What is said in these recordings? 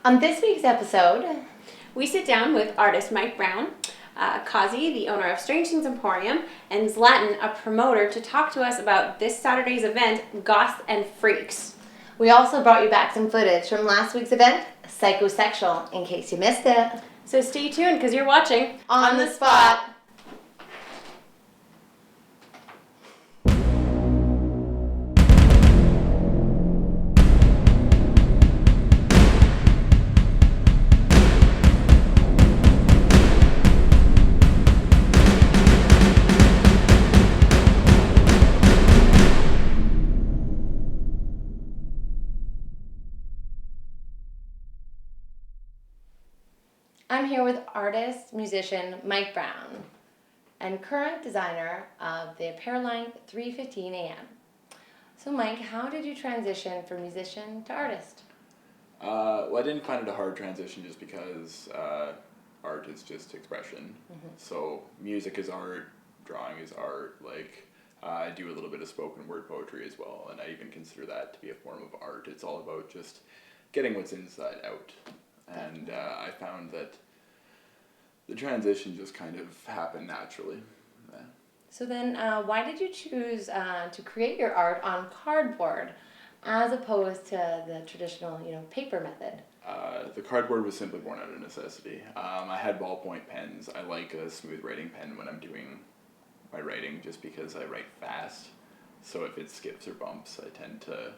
On this week's episode, we sit down with artist Mike Brown, Kozzy, the owner of Strange Things Emporium, and Zlatan, a promoter, to talk to us about this Saturday's event, Goths and Freaks. We also brought you back some footage from last week's event, Psychosexual, in case you missed it. So stay tuned because you're watching On the Spot. I'm here with artist, musician Mike Brown, and current designer of the apparel line 3:15 a.m. So Mike, how did you transition from musician to artist? Well, I didn't find it a hard transition just because art is just expression. Mm-hmm. So music is art, drawing is art, I do a little bit of spoken word poetry as well, and I even consider that to be a form of art. It's all about just getting what's inside out. And I found that the transition just kind of happened naturally. Yeah. So then why did you choose to create your art on cardboard as opposed to the traditional, paper method? The cardboard was simply born out of necessity. I had ballpoint pens. I like a smooth writing pen when I'm doing my writing just because I write fast. So if it skips or bumps, I tend to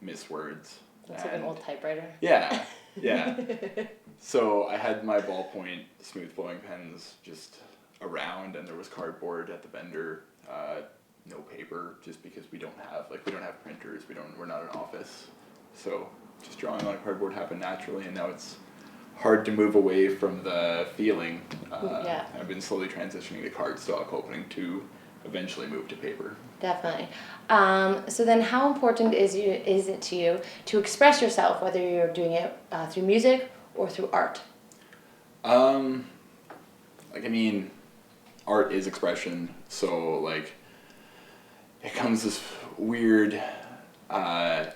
miss words. Looks like an old typewriter. Yeah. So I had my ballpoint smooth flowing pens just around, and there was cardboard at the vendor. No paper, just because we don't have printers. We're not an office. So just drawing on cardboard happened naturally, and now it's hard to move away from the feeling. I've been slowly transitioning to cardstock, hoping to eventually move to paper. Definitely. So then how important is it to you to express yourself, whether you're doing it through music or through art? Art is expression, so it comes this weird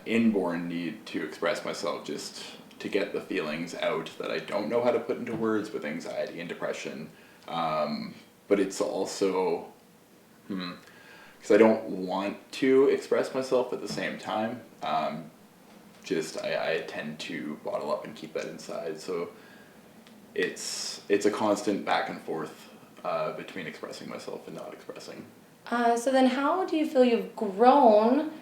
inborn need to express myself, just to get the feelings out that I don't know how to put into words with anxiety and depression. But it's also because I don't want to express myself at the same time. I tend to bottle up and keep that inside. So it's a constant back and forth between expressing myself and not expressing. So then how do you feel you've grown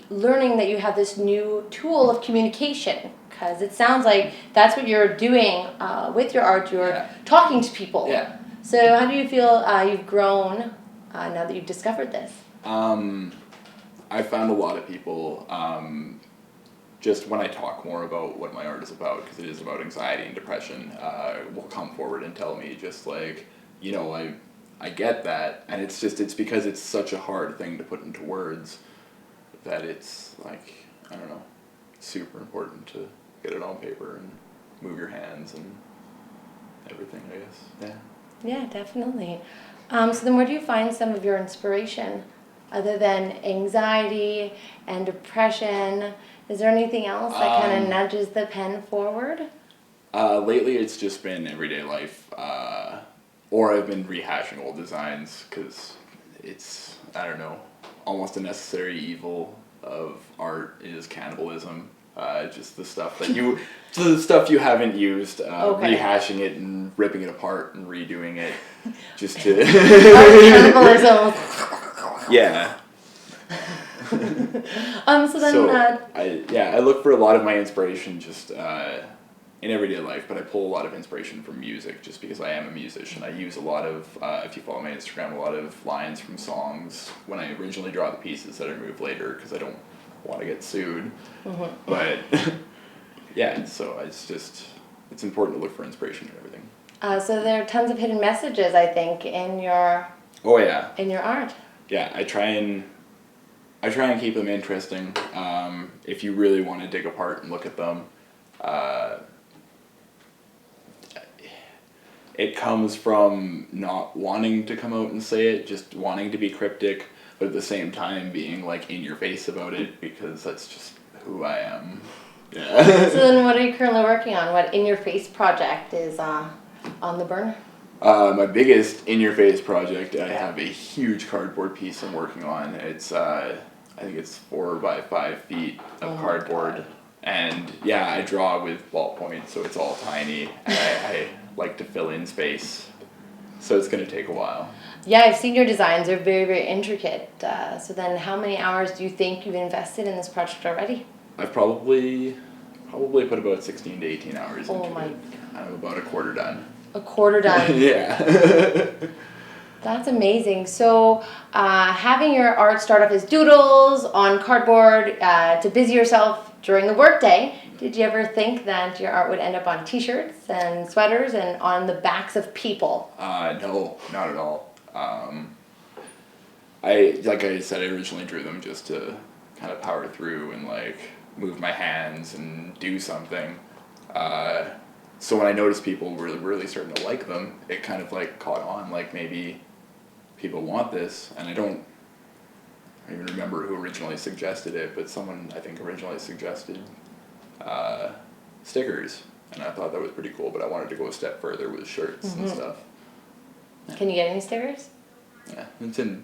learning that you have this new tool of communication? Because it sounds like that's what you're doing with your art. You're talking to people. Yeah. So how do you feel you've grown now that you've discovered this? I found a lot of people, just when I talk more about what my art is about, because it is about anxiety and depression, will come forward and tell me I get that, and it's because it's such a hard thing to put into words that it's super important to get it on paper and move your hands and everything, I guess. Yeah, definitely. So then where do you find some of your inspiration other than anxiety and depression? Is there anything else that kind of nudges the pen forward? Lately it's just been everyday life, or I've been rehashing old designs because it's, almost a necessary evil of art is cannibalism. Just the stuff you haven't used, rehashing it and ripping it apart and redoing it, just to. Cannibalism. Yeah. So then. I look for a lot of my inspiration just in everyday life, but I pull a lot of inspiration from music just because I am a musician. I use a lot of, if you follow my Instagram, a lot of lines from songs when I originally draw the pieces that I remove later because I don't want to get sued. Mm-hmm. But so it's important to look for inspiration in everything. So there are tons of hidden messages, I think, in your in your art. Yeah, I try and keep them interesting. If you really want to dig apart and look at them, it comes from not wanting to come out and say it, just wanting to be cryptic, but at the same time being in your face about it because that's just who I am. Yeah. So then what are you currently working on? What in-your-face project is on the burner? My biggest in-your-face project, I have a huge cardboard piece I'm working on. It's, I think it's 4 by 5 feet of cardboard. And yeah, I draw with ballpoint, so it's all tiny. And I like to fill in space. So it's going to take a while. Yeah, I've seen your designs. They're very, very intricate. So then how many hours do you think you've invested in this project already? I've probably put about 16 to 18 hours into my it. I'm about a quarter done. A quarter done. Yeah. That's amazing. So having your art start off as doodles on cardboard to busy yourself during the workday, did you ever think that your art would end up on t-shirts and sweaters and on the backs of people? No, not at all. Like I said, I originally drew them just to kind of power through and like move my hands and do something. So when I noticed people were really starting to like them, it kind of like caught on, like maybe people want this, and I don't even remember who originally suggested it, but someone I think originally suggested stickers, and I thought that was pretty cool, but I wanted to go a step further with shirts and stuff. Can you get any stickers? Yeah, it's in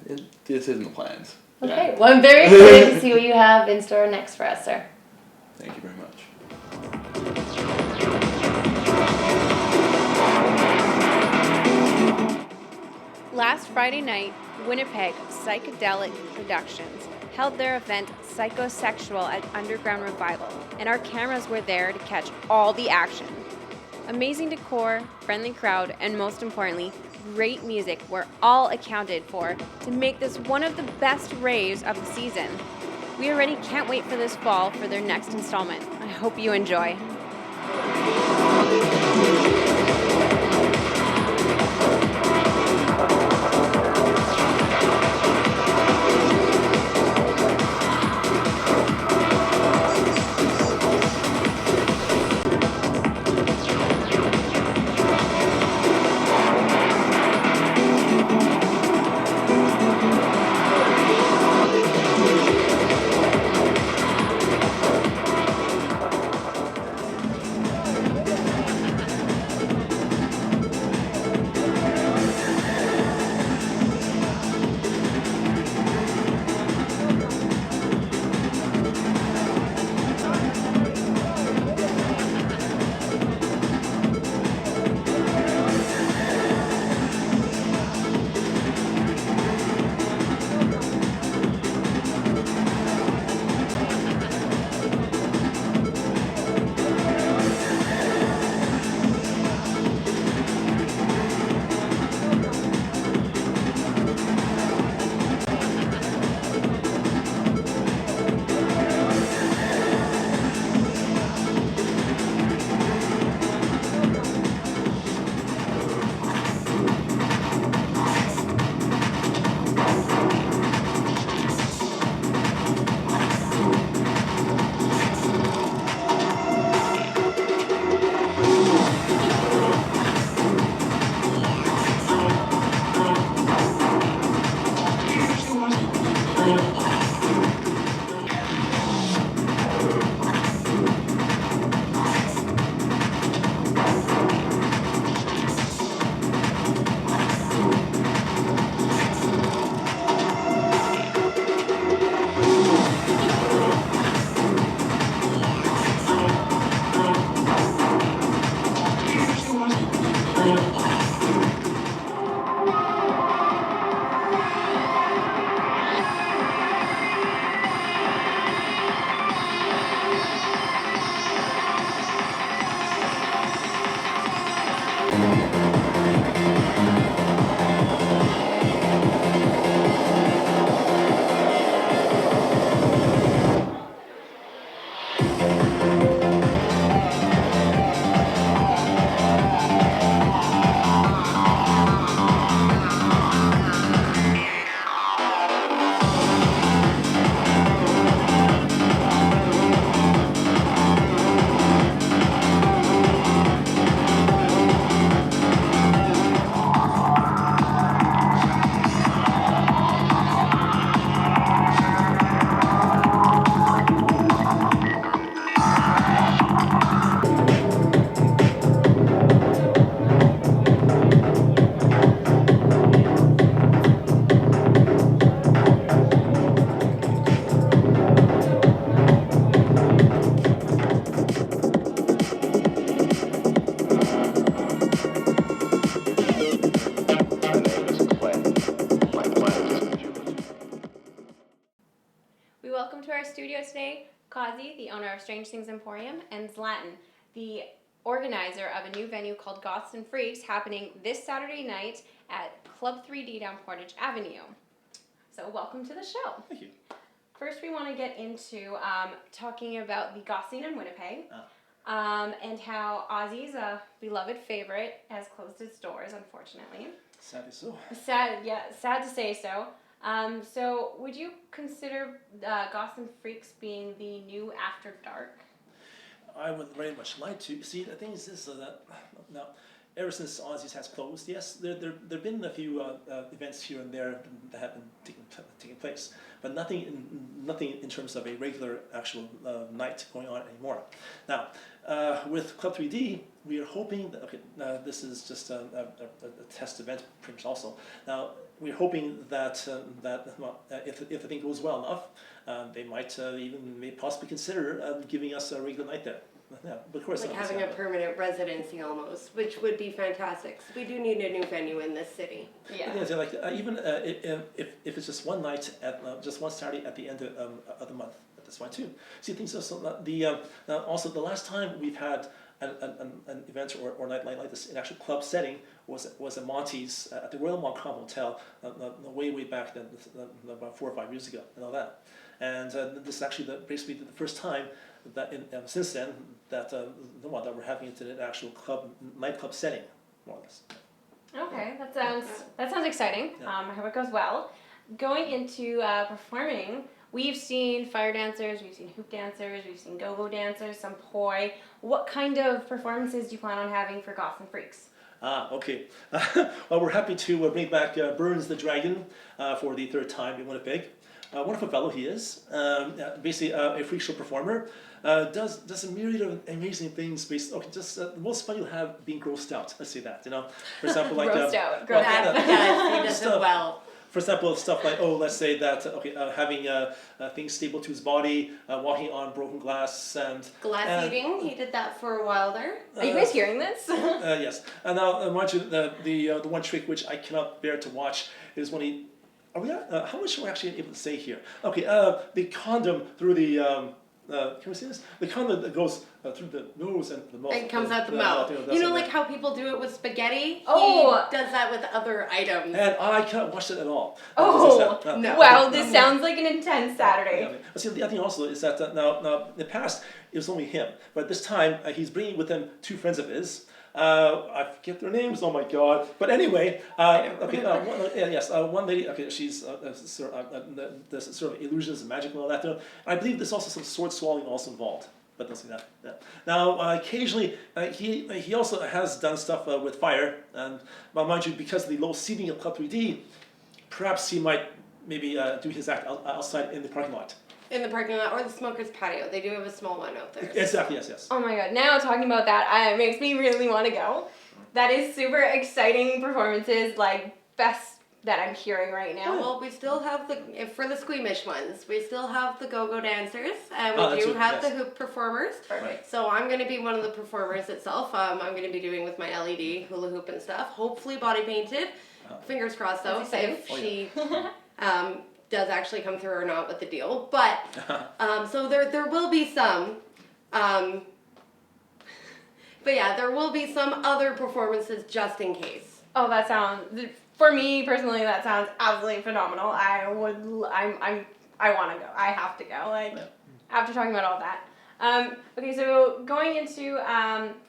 the plans. Okay, Yeah. well I'm very excited to see what you have in store next for us, sir. Thank you very much. Last Friday night, Winnipeg Psychedelic Productions held their event Psychosexual at Underground Revival, and our cameras were there to catch all the action. Amazing decor, friendly crowd, and most importantly, great music were all accounted for to make this one of the best raves of the season. We already can't wait for this fall for their next installment. I hope you enjoy. of Strange Things Emporium, and Zlatan, the organizer of a new venue called Goths and Freaks, happening this Saturday night at Club 3D down Portage Avenue. So welcome to the show. Thank you. First, we want to get into talking about the goth scene in Winnipeg, and how Ozzy's a beloved favorite has closed its doors, unfortunately. Sadly so. Sad to say so. So would you consider Goths and Freaks being the new After Dark? I would very much like to. See, the thing is this, that now, ever since Ozzy's has closed, yes, there have been a few events here and there that have been taking place, but nothing in terms of a regular actual night going on anymore. Now, with Club 3D, we are hoping that, this is just a test event pretty much also. Now, we're hoping that if the thing goes well enough, they might may possibly consider giving us a regular night there. Yeah, but of course, like having a permanent residency almost, which would be fantastic. So we do need a new venue in this city. Yeah. Even if it's just one night at just one Saturday at the end of the month, that's fine too. See, things also the last time we've had an event or night like this in actual club setting was at Monty's at the Royal Montcalm Hotel way back then, about 4 or 5 years ago and all that. And this is actually basically the first time that since then that that we're having it in an actual nightclub setting, more or less. Okay, that sounds exciting. Yeah. I hope it goes well. Going into performing, we've seen fire dancers, we've seen hoop dancers, we've seen go-go dancers, some poi. What kind of performances do you plan on having for Goths and Freaks? Okay. Well, we're happy to bring back Burns the Dragon for the third time in Winnipeg. Wonderful fellow he is. Basically, a freak show performer. Does a myriad of amazing things. The most fun you'll have being grossed out. Let's say that. For example, like Grossed out. He does it well. For example, stuff like let's say that having things stable to his body, walking on broken glass and Glass eating, he did that for a while there. Are you guys hearing this? Yes. And now, mind you, the one trick which I cannot bear to watch is when he. How much are we actually able to say here? Okay, the condom through the. Can we see this? The condom that goes through the nose and the mouth. And comes out the mouth. Like how people do it with spaghetti? Oh! He does that with other items. And I cannot watch it at all. Oh! No. Wow, this sounds like an intense Saturday. Yeah. But see, the other thing also is that now in the past it was only him, but this time he's bringing with him 2 friends of his. I forget their names. Oh my God! But anyway, one lady. Okay, she's the sort of illusions and magic and all that. I believe there's also some sword swallowing also involved. But don't see that. Yeah. Now, occasionally, he also has done stuff with fire, and mind you, because of the low seating of Club 3D, perhaps he might maybe do his act outside in the parking lot. In the parking lot or the smoker's patio. They do have a small one out there. Exactly, yes. Oh my God, now talking about that, it makes me really want to go. That is super exciting performances, like best that I'm hearing right now. Well, we still have for the squeamish ones, we still have the go-go dancers, and we do have the hoop performers. Perfect. So I'm going to be one of the performers itself. I'm going to be doing with my LED hula hoop and stuff, hopefully body painted. Fingers crossed though, if she does actually come through or not with the deal. But, so there will be some, but yeah, there will be some other performances just in case. Oh, for me personally, that sounds absolutely phenomenal. I want to go. I have to go. After talking about all that. Okay, so going into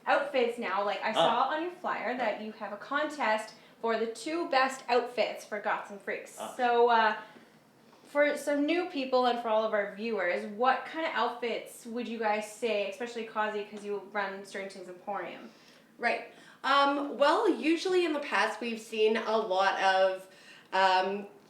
outfits now, I saw on your flyer that you have a contest for the 2 best outfits for Goths and Freaks. So, for some new people and for all of our viewers, what kind of outfits would you guys say, especially Kozzy, because you run Strange Things Emporium? Right. Well, usually in the past we've seen a lot of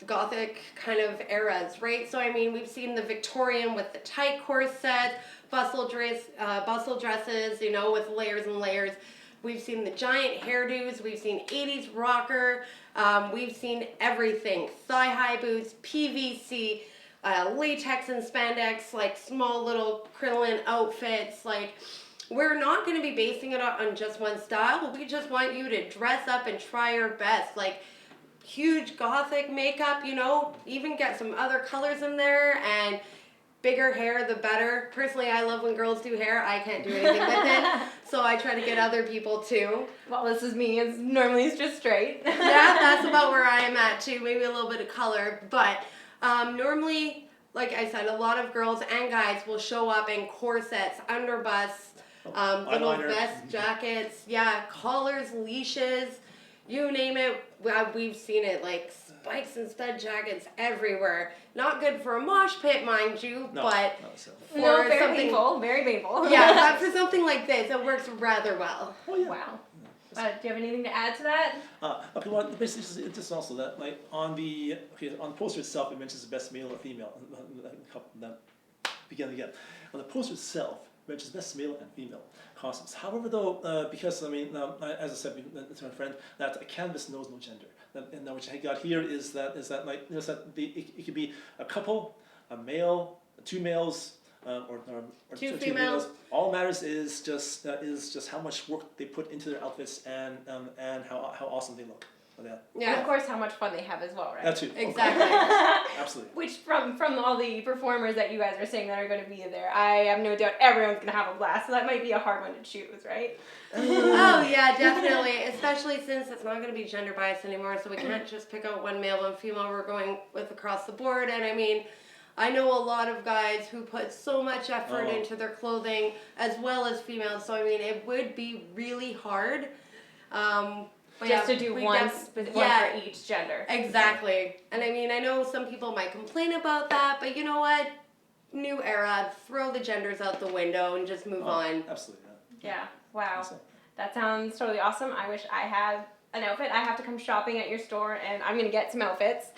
gothic kind of eras, right? So I mean, we've seen the Victorian with the tight corset, bustle dresses, with layers and layers. We've seen the giant hairdos. We've seen 80s rocker. We've seen everything. Thigh-high boots, PVC, latex and spandex, small little crinoline outfits. We're not going to be basing it on just one style. We just want you to dress up and try your best. Huge gothic makeup, even get some other colors in there and bigger hair, the better. Personally, I love when girls do hair. I can't do anything with it, so I try to get other people too. Well, this is me. It's normally just straight. Yeah, that's about where I am at too. Maybe a little bit of color, but normally, like I said, a lot of girls and guys will show up in corsets, underbusts, little eyeliner. vest jackets, collars, leashes, you name it. We've seen it, like spikes and stud jackets everywhere. Not good for a mosh pit, mind you, No, but not so. for No, very something, painful. Very painful. yeah, but for something like this, it works rather well. Oh yeah. Wow. Do you have anything to add to that? Okay, well, basically, it's just also that, like, on the poster itself, it mentions the best male or female. Begin again. On the poster itself, it mentions best male and female costumes. However, though, because as I said to my friend, that a canvas knows no gender. And what I got here is that it could be a couple, a male, two males. Or Two females. All matters is just how much work they put into their outfits and how awesome they look. And of course, how much fun they have as well, right? That too. Exactly. Absolutely. Which from all the performers that you guys are saying that are going to be there, I have no doubt everyone's going to have a blast. So that might be a hard one to choose, right? Oh yeah, definitely. Especially since it's not going to be gender biased anymore, so we can't just pick out one male and female. We're going with across the board, and I mean, I know a lot of guys who put so much effort into their clothing, as well as females. So I mean, it would be really hard. Just to do one for each gender. Exactly. And I mean, I know some people might complain about that, but you know what? New era, throw the genders out the window and just move on. Absolutely. Yeah. Wow. Awesome. That sounds totally awesome. I wish I had an outfit. I have to come shopping at your store, and I'm going to get some outfits.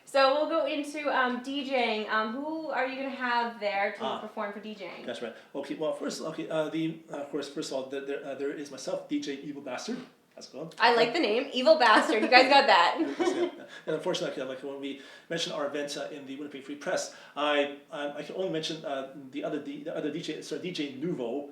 So we'll go into DJing. Who are you going to have there to perform for DJing? That's right. Okay. Well, first of all, there is myself, DJ Evil Bastard. That's good. I like the name, Evil Bastard. You guys got that. And unfortunately, like when we mentioned our event in the Winnipeg Free Press, I can only mention the other DJ, DJ Nouveau,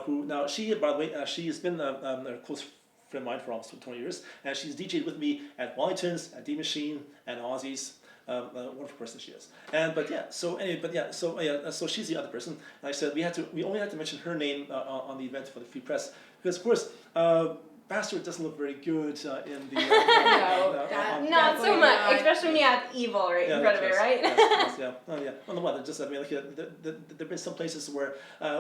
who now she, by the way, she has been a close friend of mine for almost 20 years, and she's DJed with me at Wellington's, at D Machine, and Ozzy's. Wonderful person she is. So she's the other person. And I said we only had to mention her name on the event for the Free Press because of course. Bastard doesn't look very good in the. Not so much, especially when you have evil right in front of it, right? Yes. On the weather, just I mean, like there've been some places where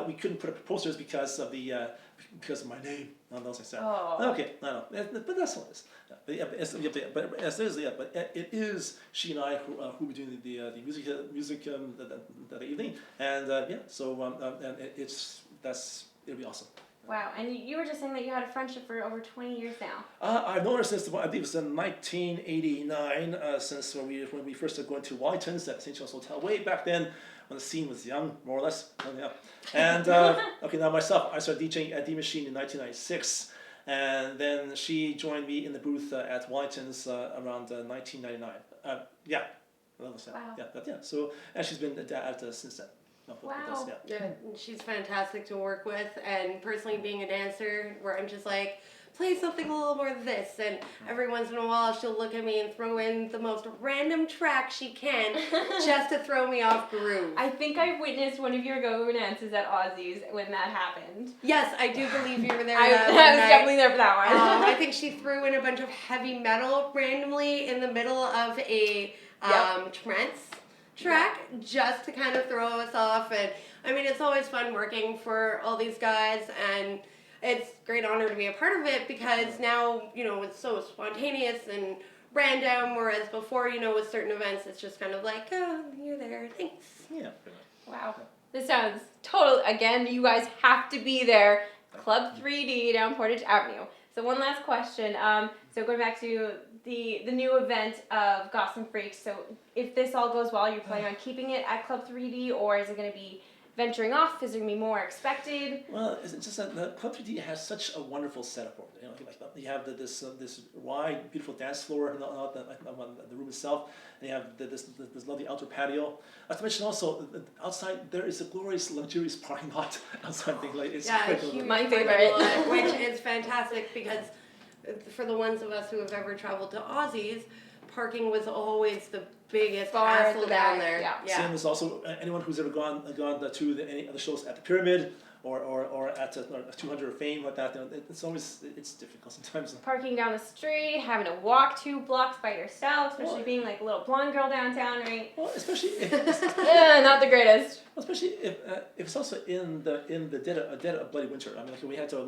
we couldn't put up posters because of my name. Those like that. Oh. Okay, no, but that's what it is. But it is she and I who will be doing the music that evening, and it'll be awesome. Wow, and you were just saying that you had a friendship for over 20 years now. I've known her since I believe it was in 1989, since when we first started going to Wellington's at St. John's Hotel way back then, when the scene was young, more or less. And now myself, I started DJing at D Machine in 1996, and then she joined me in the booth at Wellington's around 1999. Wow. So and she's been at since then. Wow. Yeah, she's fantastic to work with, and personally being a dancer where I'm just like, play something a little more of this, and every once in a while she'll look at me and throw in the most random track she can just to throw me off groove. I think I witnessed one of your go-go dances at Ozzy's when that happened. Yes, I do believe you were there. I was definitely there for that one. I think she threw in a bunch of heavy metal randomly in the middle of a trance track just to kind of throw us off. And I mean, it's always fun working for all these guys, and it's a great honor to be a part of it because now, it's so spontaneous and random, whereas before, with certain events, it's just kind of like, oh, you're there, thanks. Yeah. Wow. This sounds again, you guys have to be there. Club 3D down Portage Avenue. So one last question. So going back to the new event of Goths and Freaks. So if this all goes well, you're planning on keeping it at Club 3D, or is it going to be venturing off? Is there going to be more expected? Well, it's just that the Club 3D has such a wonderful setup over there. You have this wide, beautiful dance floor in the room itself, and you have this lovely outdoor patio. Not to mention also outside there is a glorious, luxurious parking lot outside. It's huge my favorite, which is fantastic because for the ones of us who have ever traveled to Aussies, parking was always the biggest Far at hassle the down back, there. yeah. Same as also anyone who's ever gone to any other shows at the Pyramid or at 200 of Fame like that. It's difficult sometimes. Parking down the street, having to walk 2 blocks by yourself, especially being like a little blonde girl downtown, right? Well, especially if Not the greatest. if it's also in the dead of bloody winter. I mean, like we had to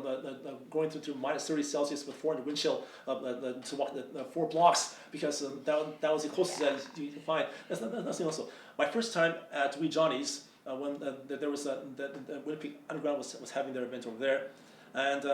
going to minus 30 Celsius with 400 wind chill to walk the 4 blocks because that was the closest that you can find. That's nothing also. My first time at Wee Johnny's when there was the Winnipeg Underground was having their event over there, and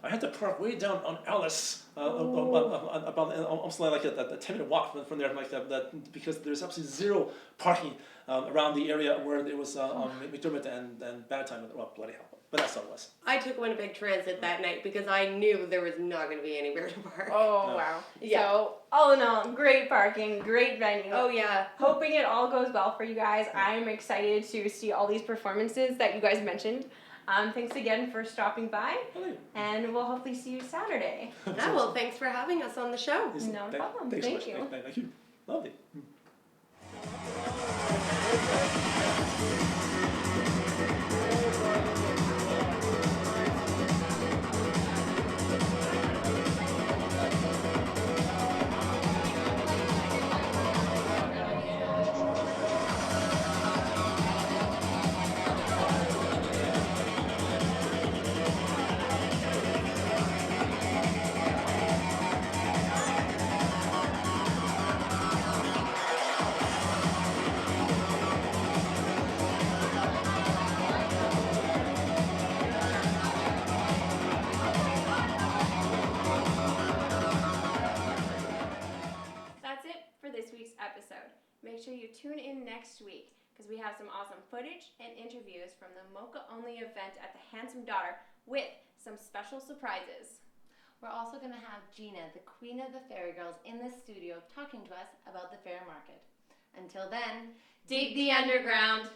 I had to park way down on Alice, about almost like a 10-minute walk from there, like that because there's absolutely zero parking around the area where it was McDermott and Bad Time. Well, bloody hell. But that's how it was. I took Winnipeg Transit that night because I knew there was not going to be anywhere to park. Oh, No. wow. Yeah. So, all in all, great parking, great venue. Oh, yeah. Hoping it all goes well for you guys. I'm excited to see all these performances that you guys mentioned. Thanks again for stopping by, and we'll hopefully see you Saturday. Yeah, well, thanks for having us on the show. No problem. Thanks so Thank much. you. Thank you. Lovely. That's it for this week's episode. Make sure you tune in next week because we have some awesome footage and interviews from the Mocha-only event at the Handsome Daughter with some special surprises. We're also going to have Gina, the queen of the fairy girls, in the studio talking to us about the fair market. Until then, Dig the underground.